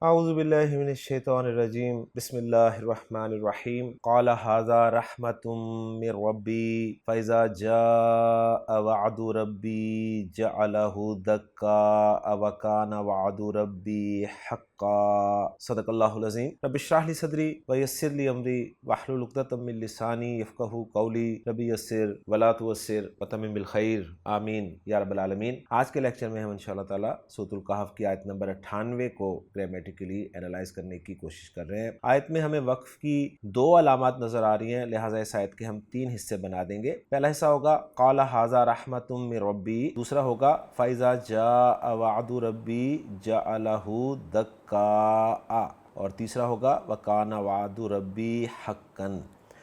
اعوذ باللہ من الشیطان الرجیم بسم اللہ الرحمن الرحیم قال ھذا رحمت من ربی فاذا جاء وعد ربی جعلہ دکا وکان وعد ربی حقا صدق اللہ العظیم رب اشرح لی صدری ویسر لی امری واحلل عقدۃ من لسانی یفقہوا قولی ربی یسر ولا تعسر وتمم بالخیر آمین یا رب العالمین۔ آج کے لیکچر میں ہم انشاءاللہ تعالی سورۃ الکہف کی آیت نمبر 98 کو گرامیٹیکلی اینالائز کرنے کی کوشش کر رہے ہیں۔ آیت میں ہمیں وقف کی دو علامات نظر آ رہی ہیں، لہٰذا اس آیت کے ہم تین حصے بنا دیں گے۔ پہلا حصہ ہوگا قال ھذا رحمت من ربی، دوسرا ہوگا فاذا جاء وعد ربی جعلہ دکا، اور تیسرا ہوگا وکان وعد ربی حقا۔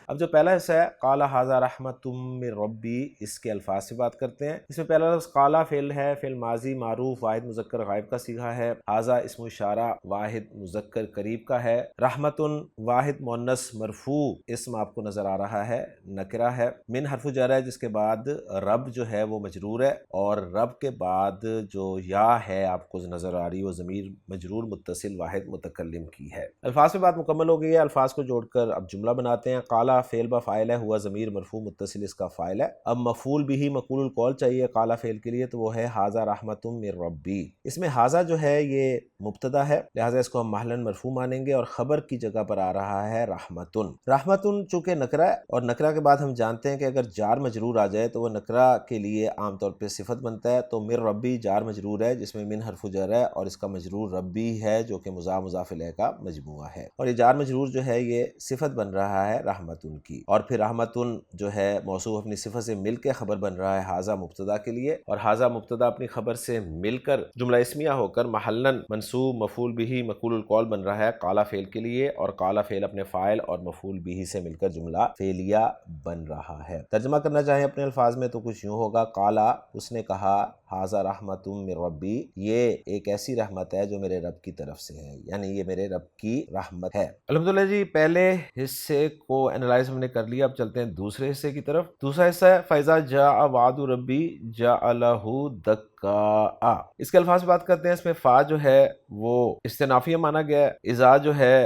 اب جو پہلا حصہ ہے قال ھذا رحمت من ربی، اس کے الفاظ سے بات کرتے ہیں۔ اس میں پہلا لفظ قال فعل ہے، فعل ماضی معروف واحد مذکر غائب کا صیغہ ہے۔ ھذا اسم اشارہ واحد مذکر قریب کا ہے۔ رحمت واحد مؤنث مرفوع اسم آپ کو نظر آ رہا ہے، نکرہ ہے۔ من حرف جر ہے جس کے بعد رب جو ہے وہ مجرور ہے، اور رب کے بعد جو یا ہے آپ کو نظر آ رہی ہے وہ ضمیر مجرور متصل واحد متکلم کی ہے۔ الفاظ پہ بات مکمل ہو گئی ہے، الفاظ کو جوڑ کر اب جملہ بناتے ہیں۔ قال فعل با فاعل ہے، ہوا ضمیر مرفوع متصل اس کا فاعل ہے۔ اب مفعول بھی مقول القول چاہیے قال فعل کے لیے، تو وہ ہے ھذا رحمت من ربی۔ اس میں ھذا جو ہے یہ مبتدا ہے، لہٰذا اس کو ہم محلاً مرفوع مانیں گے، اور خبر کی جگہ پر آ رہا ہے رحمتن۔ رحمتن چونکہ نکرہ ہے، اور نکرہ کے بعد ہم جانتے ہیں کہ اگر جار مجرور آ جائے تو وہ نکرہ کے لیے عام طور پہ صفت بنتا ہے، تو من ربی جار مجرور ہے جس میں من حرف جر ہے، اور اس کا مجرور ربی ہے جو کہ مضاف مضاف الیہ کا مجموعہ ہے، اور یہ جار مجرور جو ہے یہ صفت بن رہا ہے رحمتن کی، اور پھر رحمتن جو ہے موصوف اپنی صفت سے مل کے خبر بن رہا ہے ھذا مبتدا کے لیے، اور ھذا مبتدا اپنی خبر سے مل کر جملہ اسمیہ ہو کر محلاً منصوب مفعول بھی مقول القول بن رہا ہے قال فعل کے لیے، اور قال فعل اپنے فاعل اور مفعول بھی سے مل کر جملہ فعلیہ بن رہا ہے۔ ترجمہ کرنا چاہیں اپنے الفاظ میں تو کچھ یوں ہوگا، قال اس نے کہا ھذا رحمت من ربی، یہ ایک ایسی رحمت ہے جو میرے رب کی طرف سے ہے، یعنی یہ میرے رب کی رحمت ہے۔ الحمدللہ جی، پہلے حصے کو انالائز ہم نے کر لیا، اب چلتے ہیں دوسرے حصے کی طرف۔ دوسرا حصہ ہے فَإِذَا جَاءَ وَعْدُ رَبِّي جَعَلَهُ دَكَّاءَ۔ اس کے الفاظ بات کرتے ہیں۔ اس میں فا جو ہے وہ استنافیہ مانا گیا ہے، اذا جو ہے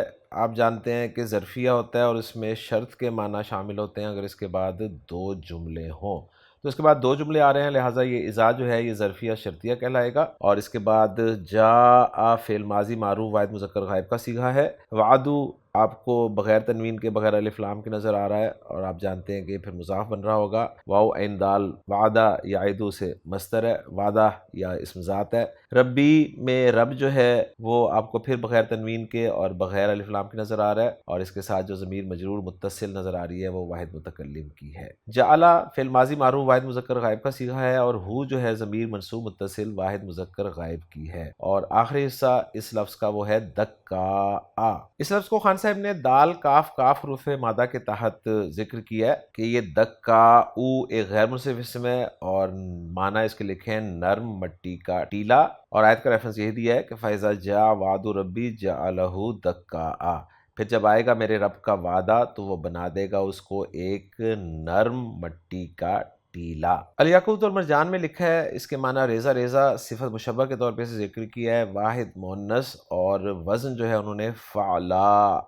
آپ جانتے ہیں کہ ظرفیہ ہوتا ہے اور اس میں شرط کے معنی شامل ہوتے ہیں اگر اس کے بعد دو جملے ہوں، تو اس کے بعد دو جملے آ رہے ہیں، لہٰذا یہ اذا جو ہے یہ ظرفیہ شرطیہ کہلائے گا، اور اس کے بعد جاء فعل ماضی معروف واحد مذکر غائب کا صیغہ ہے۔ وعدو آپ کو بغیر تنوین کے بغیر الف لام کے نظر آ رہا ہے، اور آپ جانتے ہیں کہ پھر مضاف بن رہا ہوگا۔ واو عین دال، وعدہ یعدو سے مصدر ہے، وعدہ یا اسم ذات ہے۔ ربی میں رب جو ہے وہ آپ کو پھر بغیر تنوین کے اور بغیر الف لام کے نظر آ رہا ہے، اور اس کے ساتھ جو ضمیر مجرور متصل نظر آ رہی ہے وہ واحد متکلم کی ہے۔ جعل فعل ماضی معروف واحد مذکر غائب کا صیغہ ہے، اور ہو جو ہے ضمیر منصوب متصل واحد مذکر غائب کی ہے، اور آخری حصہ اس لفظ کا وہ ہے دکا۔ اس لفظ کو خان صاحب نے دال کاف کاف حروف مادہ کے تحت ذکر کیا ہے کہ یہ دکا او ایک غیر منصرف اسم ہے، اور معنی اس کے لکھے ہیں نرم مٹی کا ٹیلا، اور آیت کا ریفرنس یہ دیا ہے کہ فَإِذَا جَاءَ وَعْدُ رَبِّي جَعَلَهُ دَكَّاءَ، پھر جب آئے گا میرے رب کا وعدہ تو وہ بنا دے گا اس کو ایک نرم مٹی کا ٹیلا۔ الیاقوت والمرجان میں لکھا ہے اس کے معنی ریزہ ریزہ صفت مشبہ کے طور پہ سے ذکر کیا ہے، واحد مؤنث، اور وزن جو ہے انہوں نے فعلا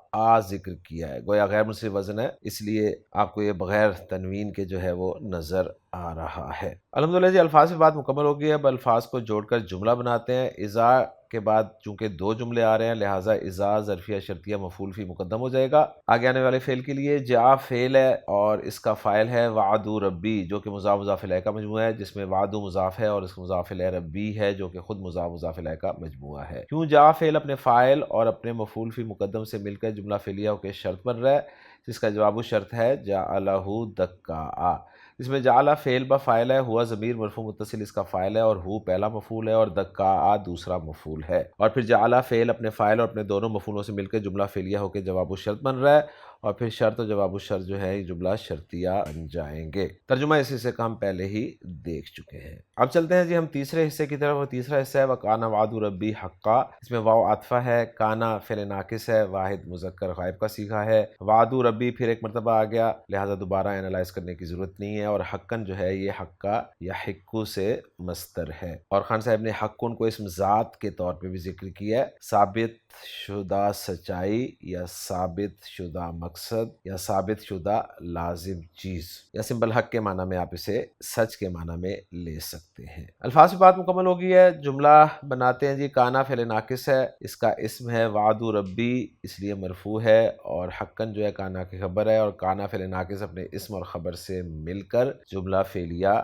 ذکر کیا ہے، گویا غیر منصرف وزن ہے، اس لیے آپ کو یہ بغیر تنوین کے جو ہے وہ نظر آ رہا ہے۔ الحمدللہ جی، الفاظ سے بات مکمل ہو گئی ہے، اب الفاظ کو جوڑ کر جملہ بناتے ہیں۔ اذا کے بعد چونکہ دو جملے آ رہے ہیں لہٰذا اذا ظرفیہ شرطیہ مفعول فی مقدم ہو جائے گا آگے آنے والے فعل کے لیے۔ جاء فعل ہے اور اس کا فاعل ہے وعد ربی جو کہ مضاف مضاف الیہ کا مجموعہ ہے، جس میں وعد مضاف ہے اور اس کا مضاف الیہ ربی ہے جو کہ خود مضاف مضاف الیہ کا مجموعہ ہے۔ کیوں جاء فعل اپنے فاعل اور اپنے مفعول فی مقدم سے مل کر جملہ فعلیہ ہو کے شرط بن رہا ہے، جس کا جواب و شرط ہے جعلہ دکا۔ اس میں جعل فعل با فاعل ہے، ہوا ضمیر مرفوع متصل اس کا فاعل ہے، اور ہو پہلا مفعول ہے، اور دکا دوسرا مفعول ہے، اور پھر جعل فعل اپنے فاعل اور اپنے دونوں مفعولوں سے مل کے جملہ فعلیہ ہو کے جواب و شرط بن رہا ہے، اور پھر شرط و جواب الشرط جو ہے یہ جملہ شرطیہ بن جائیں گے۔ ترجمہ اس حصے کا ہم پہلے ہی دیکھ چکے ہیں۔ اب چلتے ہیں جی ہم تیسرے حصے کی طرف، اور تیسرا حصہ ہے وَكَانَ وَعْدُ رَبِّي حَقًّا۔ اس میں واو عاطفہ ہے، کانا فعل ناقص ہے، واحد مذکر غائب کا صیغہ ہے، وعدو ربی پھر ایک مرتبہ آ گیا، لہٰذا دوبارہ اینالائز کرنے کی ضرورت نہیں ہے، اور حقاً جو ہے یہ حقا یا حقو سے مصدر ہے، اور خان صاحب نے حقن کو اسم ذات کے طور پہ بھی ذکر کیا ہے، ثابت شدہ سچائی یا ثابت شدہ مقصد یا ثابت شدہ لازم چیز، یا سمبل حق کے معنی میں آپ اسے سچ کے معنی میں لے سکتے ہیں۔ الفاظ کی بات مکمل ہو گئی ہے، جملہ بناتے ہیں جی۔ کانا فعل ناقص ہے، اس کا اسم ہے وعد ربی، اس لیے مرفوع ہے، اور حقاً جو ہے کانا کی خبر ہے، اور کانا فعل ناقص اپنے اسم اور خبر سے مل کر جملہ فعلیہ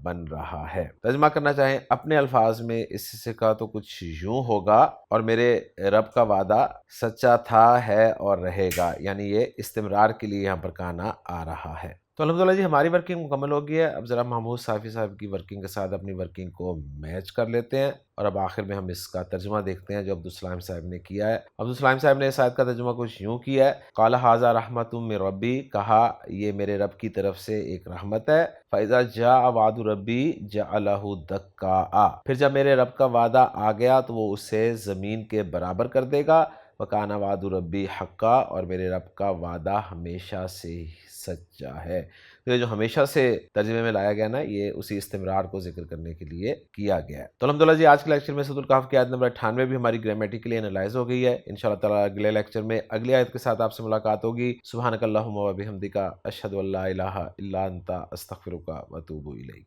بن رہا ہے۔ ترجمہ کرنا چاہیں اپنے الفاظ میں اس حصے کا تو کچھ یوں ہوگا، اور میرے رب کا وعدہ سچا تھا، ہے اور رہے گا، یعنی یہ استمرار کے لیے یہاں پر کانا آ رہا ہے۔ تو الحمدللہ جی ہماری ورکنگ مکمل ہو گئی ہے۔ اب ذرا محمود صافی صاحب کی ورکنگ کے ساتھ اپنی ورکنگ کو میچ کر لیتے ہیں، اور اب آخر میں ہم اس کا ترجمہ دیکھتے ہیں جو عبدالسلام صاحب نے کیا ہے۔ عبدالسلام صاحب نے اس آیت کا ترجمہ کچھ یوں کیا ہے، قال ھذا رحمۃ من ربی، کہا یہ میرے رب کی طرف سے ایک رحمت ہے، فاذا جاء وعد ربی جعلہ دکاء، پھر جب میرے رب کا وعدہ آ گیا تو وہ اسے زمین کے برابر کر دے گا، وکان وعد ربی حقا، اور میرے رب کا وعدہ ہمیشہ سے سچا ہے۔ تو یہ جو ہمیشہ سے ترجمے میں لایا گیا نا، یہ اسی استمرار کو ذکر کرنے کے لیے کیا گیا ہے۔ تو الحمدللہ جی آج کے لیکچر میں سورۃ الکہف کی آیت نمبر 98 بھی ہماری گرامیٹیکلی انالائز ہو گئی ہے۔ انشاءاللہ تعالیٰ اگلے لیکچر میں اگلی آیت کے ساتھ آپ سے ملاقات ہوگی۔ سبحانک اللہم و بحمدک، اشہد ان لا الہ الا انت، استغفرک و اتوب الیک۔